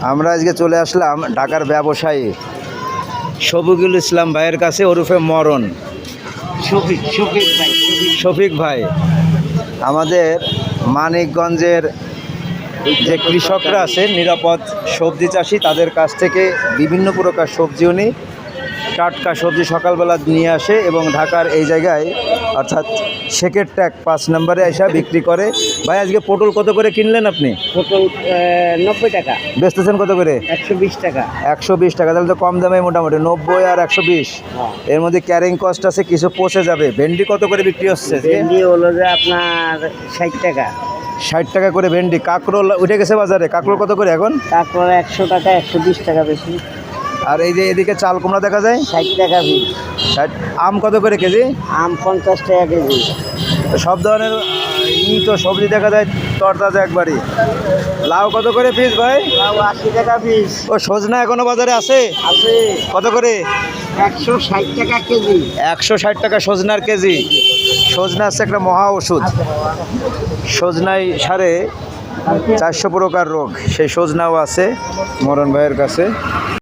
আমরা আজকে চলে আসলাম ঢাকার ব্যবসায়ী শফিকুল ইসলাম ভাইয়ের কাছে, ওরফে মরণ। শফিক ভাই আমাদের মানিকগঞ্জের যে কৃষকরা আছে, নিরাপদ সবজি চাষি, তাদের কাছ থেকে বিভিন্ন প্রকার সবজি উনি টাটকা সবজি সকালবেলা নিয়ে আসে এবং ঢাকার এই জায়গায় অর্থাৎ শেখের ট্যাগ 5 নম্বরে এসে বিক্রি করে। ভাই আজকে পটল কত করে কিনলেন আপনি? পটল 90 টাকা, বেচতেছেন কত করে? 120 টাকা। 120 টাকা, তাহলে তো কম দামে মোটামুটি 90 আর 120। এর মধ্যে ক্যারিং কস্ট আছে, কিছু পচে যাবে। ভেন্ডি কত করে বিক্রি হচ্ছে? ভেন্ডি হলো যে আপনার 60 টাকা। 60 টাকা করে ভেন্ডি। কাঁকরোল উঠে গেছে বাজারে, কাঁকরোল কত করে এখন? তারপরে 100 টাকা, 120 টাকা বেশি। আর এই যে এদিকে চাল কুমড়া দেখা যায় 60 টাকা পিস। 60। আম কত করে কেজি? আম 50 টাকা কেজি। সব ধরনের তো সবজি দেখা যায় তরতাজা একবারই। লাউ কত করে পিস ভাই? লাউ 80 টাকা পিস। ও সজনা এখনো বাজারে আছে? আছে কত করে? 160 টাকা কেজি। 160 টাকা সজনার কেজি। সজনা হচ্ছে একটা মহা ওষুধ। সজনায় সারে 400 প্রকার রোগ, সেই সজনাও আছে মরণ ভাইয়ের কাছে।